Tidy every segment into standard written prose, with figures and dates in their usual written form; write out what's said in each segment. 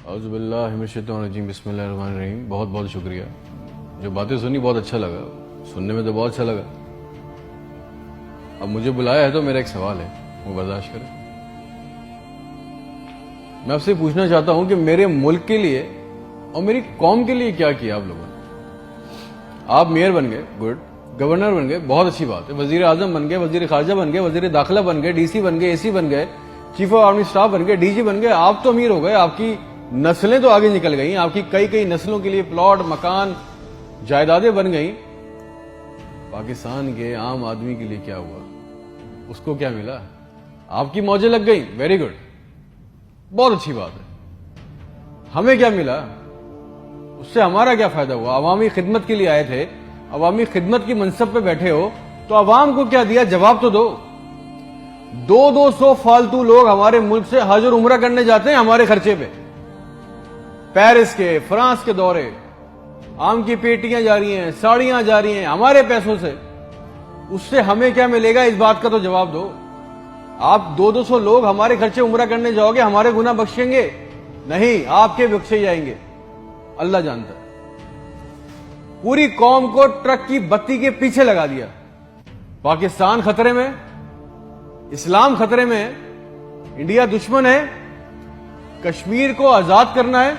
اعوذ باللہ من الشیطان الرجیم، بسم اللہ الرحمن الرحیم۔ بہت بہت شکریہ، جو باتیں سنی بہت اچھا لگا، سننے میں تو بہت اچھا لگا۔ اب مجھے بلایا ہے تو میرا ایک سوال ہے، وہ برداشت کریں۔ میں آپ سے پوچھنا چاہتا ہوں کہ میرے ملک کے لیے اور میری قوم کے لیے کیا کیا آپ لوگوں نے؟ آپ میئر بن گئے، گڈ، گورنر بن گئے، بہت اچھی بات ہے، وزیر اعظم بن گئے، وزیر خارجہ بن گئے، وزیر داخلہ بن گئے، ڈی سی بن گئے، اے سی بن گئے، چیف آف آرمی اسٹاف بن گئے، ڈی جی بن گئے۔ آپ تو امیر ہو گئے، آپ کی نسلیں تو آگے نکل گئیں، آپ کی کئی نسلوں کے لیے پلاٹ، مکان، جائیدادیں بن گئیں۔ پاکستان کے عام آدمی کے لیے کیا ہوا؟ اس کو کیا ملا؟ آپ کی موجیں لگ گئیں، ویری گڈ، بہت اچھی بات ہے۔ ہمیں کیا ملا؟ اس سے ہمارا کیا فائدہ ہوا؟ عوامی خدمت کے لیے آئے تھے، عوامی خدمت کی منصب پہ بیٹھے ہو تو عوام کو کیا دیا؟ جواب تو دو۔ 200 فالتو لوگ ہمارے ملک سے حج اور عمرہ کرنے جاتے ہیں ہمارے خرچے پہ، پیرس کے، فرانس کے دورے، آم کی پیٹیاں جا رہی ہیں، ساڑیاں جا رہی ہیں ہمارے پیسوں سے۔ اس سے ہمیں کیا ملے گا؟ اس بات کا تو جواب دو۔ آپ 200 لوگ ہمارے خرچے عمرہ کرنے جاؤ گے، ہمارے گناہ بخشیں گے؟ نہیں، آپ کے بخشے جائیں گے، اللہ جانتا ہے۔ پوری قوم کو ٹرک کی بتی کے پیچھے لگا دیا۔ پاکستان خطرے میں، اسلام خطرے میں ہے، انڈیا دشمن ہے، کشمیر کو آزاد کرنا ہے۔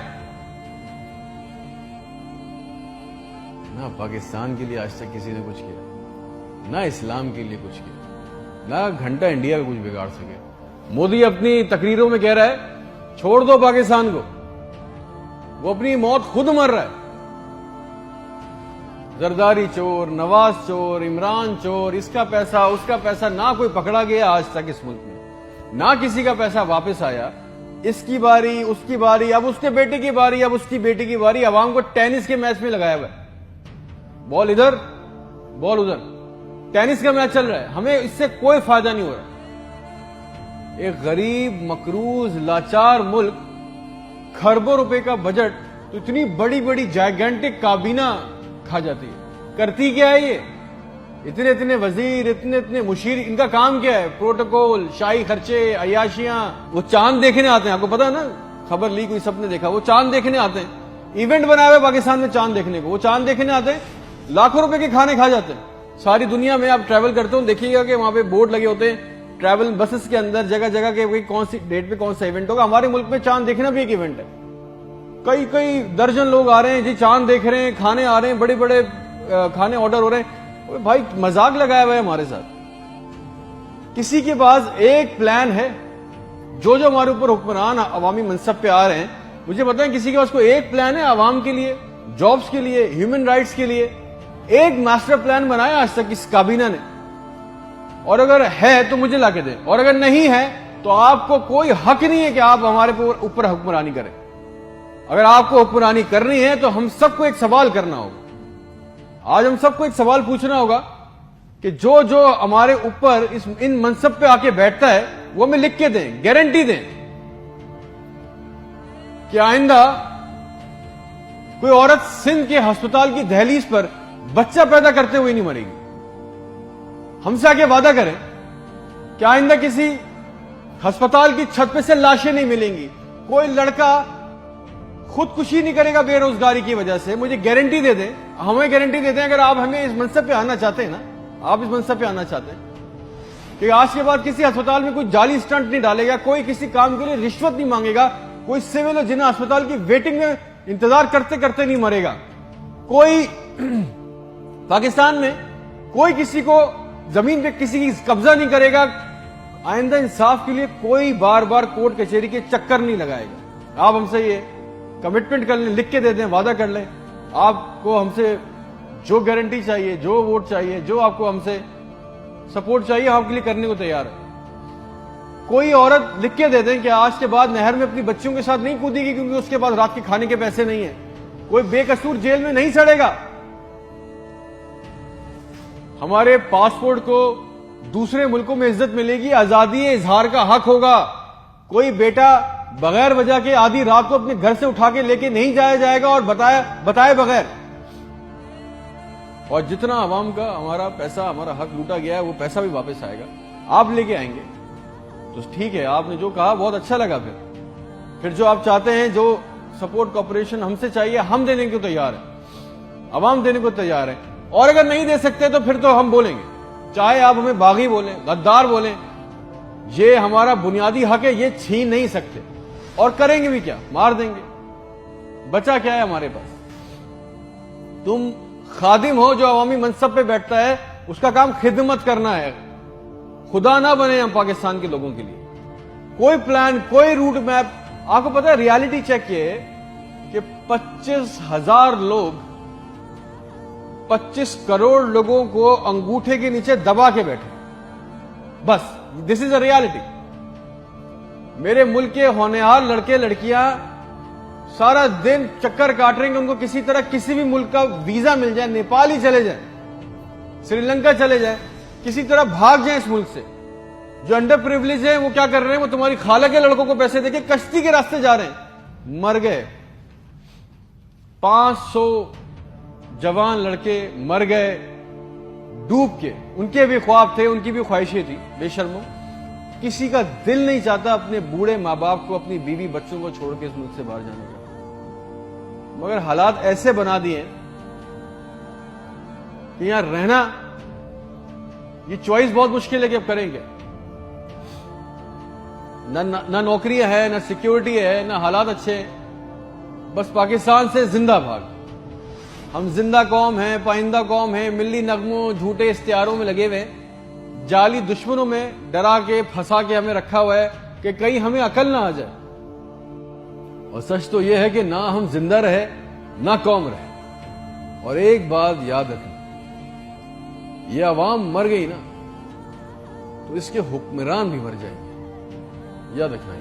نہ پاکستان کے لیے آج تک کسی نے کچھ کیا، نہ اسلام کے لیے کچھ کیا، نہ گھنٹہ انڈیا کا کچھ بگاڑ سکے۔ مودی اپنی تقریروں میں کہہ رہا ہے چھوڑ دو پاکستان کو، وہ اپنی موت خود مر رہا ہے۔ زرداری چور، نواز چور، عمران چور، اس کا پیسہ نہ کوئی پکڑا گیا آج تک اس ملک میں، نہ کسی کا پیسہ واپس آیا۔ اس کی باری، اس کی باری، اب اس کے بیٹے کی باری، اب اس کی بیٹی کی باری۔ عوام کو ٹینس کے میچ میں لگایا ہوا ہے، بال ادھر بال ادھر، ٹینس کا میچ چل رہا ہے، ہمیں اس سے کوئی فائدہ نہیں ہو رہا۔ ایک غریب، مقروض، لاچار ملک، کھربوں روپے کا بجٹ، تو اتنی بڑی بڑی جائگنٹک کابینہ کھا جاتی ہے۔ کرتی کیا ہے یہ؟ اتنے وزیر، اتنے مشیر، ان کا کام کیا ہے؟ پروٹوکول، شاہی خرچے، عیاشیاں۔ وہ چاند دیکھنے آتے ہیں، آپ کو پتا ہے نا، خبر لیک ہوئی، سب نے دیکھا، وہ چاند دیکھنے آتے ہیں، ایونٹ بنایا ہوا پاکستان میں چاند دیکھنے کو، وہ چاند دیکھنے آتے ہیں، لاکھوں روپے کے کھانے کھا جاتے ہیں۔ ساری دنیا میں آپ ٹریول کرتے ہو، دیکھیے گا کہ وہاں پہ بورڈ لگے ہوتے ہیں ٹریول بسز کے اندر، جگہ جگہ کے کون سی ڈیٹ پہ کون سا ایونٹ ہوگا۔ ہمارے ملک میں چاند دیکھنا بھی ایک ایونٹ ہے، کئی درجن لوگ آ رہے ہیں جی، چاند دیکھ رہے ہیں، کھانے آ رہے ہیں، بڑے بڑے کھانے آرڈر ہو رہے ہیں۔ بھائی مذاق لگایا ہوا ہے ہمارے ساتھ۔ کسی کے پاس ایک پلان ہے، جو ہمارے اوپر حکمران عوامی منصب پہ آ رہے ہیں، مجھے بتائیں کسی کے پاس کوئی ایک پلان ہے عوام کے لیے، جابز کے لیے، ہیومن رائٹس کے لیے؟ ایک ماسٹر پلان بنایا آج تک اس کابینہ نے؟ اور اگر ہے تو مجھے لا کے دیں، اور اگر نہیں ہے تو آپ کو کوئی حق نہیں ہے کہ آپ ہمارے اوپر حکمرانی کریں۔ اگر آپ کو حکمرانی کرنی ہے تو ہم سب کو ایک سوال کرنا ہوگا، آج ہم سب کو ایک سوال پوچھنا ہوگا کہ جو ہمارے اوپر ان منصب پہ آ کے بیٹھتا ہے وہ ہمیں لکھ کے دیں، گارنٹی دیں کہ آئندہ کوئی عورت سندھ کے ہسپتال کی دہلیز پر بچہ پیدا کرتے ہوئے نہیں مرے گی۔ ہم سے آگے وعدہ کریں کہ آئندہ کسی ہسپتال کی چھت پہ سے لاشیں نہیں ملیں گی، کوئی لڑکا خودکشی نہیں کرے گا بے روزگاری کی وجہ سے۔ مجھے گارنٹی دے دیں، ہمیں گارنٹی دے دیں، اگر آپ ہمیں اس منصب پہ آنا چاہتے ہیں نا، آپ اس منصب پہ آنا چاہتے ہیں کہ آج کے بعد کسی ہسپتال میں کوئی جعلی سٹنٹ نہیں ڈالے گا، کوئی کسی کام کے لیے رشوت نہیں مانگے گا، کوئی سول اور جنہ ہسپتال کی ویٹنگ میں انتظار کرتے کرتے نہیں مرے گا، کوئی پاکستان میں کوئی کسی کو زمین پہ کسی کی قبضہ نہیں کرے گا، آئندہ انصاف کے لیے کوئی بار بار کورٹ کچہری کے چکر نہیں لگائے گا۔ آپ ہم سے یہ کمٹمنٹ کر لیں، لکھ کے دے دیں، وعدہ کر لیں، آپ کو ہم سے جو گارنٹی چاہیے، جو ووٹ چاہیے، جو آپ کو ہم سے سپورٹ چاہیے، ہم آپ کے لیے کرنے کو تیار ہے۔ کوئی عورت لکھ کے دے دیں کہ آج کے بعد نہر میں اپنی بچیوں کے ساتھ نہیں کودے گی کیونکہ اس کے پاس رات کے کھانے کے پیسے نہیں ہیں، کوئی بے قصور جیل میں نہیں سڑے گا، ہمارے پاسپورٹ کو دوسرے ملکوں میں عزت ملے گی، آزادی اظہار کا حق ہوگا، کوئی بیٹا بغیر وجہ کے آدھی رات کو اپنے گھر سے اٹھا کے لے کے نہیں جایا جائے گا اور بتائے بغیر۔ اور جتنا عوام کا ہمارا پیسہ، ہمارا حق لوٹا گیا ہے، وہ پیسہ بھی واپس آئے گا، آپ لے کے آئیں گے تو ٹھیک ہے۔ آپ نے جو کہا بہت اچھا لگا، پھر جو آپ چاہتے ہیں، جو سپورٹ کوپریشن ہم سے چاہیے, ہم دینے کو تیار ہیں, عوام دینے کو تیار ہے. اور اگر نہیں دے سکتے تو پھر تو ہم بولیں گے, چاہے آپ ہمیں باغی بولیں, غدار بولیں, یہ ہمارا بنیادی حق ہے, یہ چھین نہیں سکتے. اور کریں گے بھی کیا, مار دیں گے. بچا کیا ہے ہمارے پاس؟ تم خادم ہو جو عوامی منصب پہ بیٹھتا ہے, اس کا کام خدمت کرنا ہے. خدا نہ بنے ہم پاکستان کے لوگوں کے لیے. کوئی پلان, کوئی روٹ میپ. آپ کو پتا ہے ریالٹی چیک یہ ہے کہ 25,000 لوگ 25 کروڑ لوگوں کو انگوٹھے کے نیچے دبا کے بیٹھے. بس دس از اے ریالٹی. میرے ملک کے ہونہار لڑکے لڑکیاں سارا دن چکر کاٹ رہے ہیں کہ ان کو کسی طرح کسی بھی ملک کا ویزا مل جائے, نیپال ہی چلے جائیں, سری لنکا چلے جائیں, کسی طرح بھاگ جائیں اس ملک سے. جو انڈر پریویلیج ہیں وہ کیا کر رہے ہیں, وہ تمہاری خالہ کے لڑکوں کو پیسے دے کے کشتی کے راستے جا رہے ہیں. مر گئے 500 جوان لڑکے, مر گئے ڈوب کے. ان کے بھی خواب تھے, ان کی بھی خواہشیں تھی. بے شرمو, کسی کا دل نہیں چاہتا اپنے بوڑھے ماں باپ کو, اپنی بیوی بچوں کو چھوڑ کے اس ملک سے باہر جانے کا. مگر حالات ایسے بنا دیے کہ یہاں رہنا, یہ چوائس بہت مشکل ہے کہ اب کریں گے. نہ نوکری ہے, نہ سیکیورٹی ہے, نہ حالات اچھے ہیں. بس پاکستان سے زندہ بھاگ. ہم زندہ قوم ہیں, پائندہ قوم ہیں, ملی نغموں جھوٹے اشتہاروں میں لگے ہوئے, جعلی دشمنوں میں ڈرا کے پھنسا کے ہمیں رکھا ہوا ہے کہ کہیں ہمیں عقل نہ آ جائے. اور سچ تو یہ ہے کہ نہ ہم زندہ رہے نہ قوم رہے. اور ایک بات یاد رکھنا, یہ عوام مر گئی نا تو اس کے حکمران بھی مر جائیں گے. یاد رکھنا.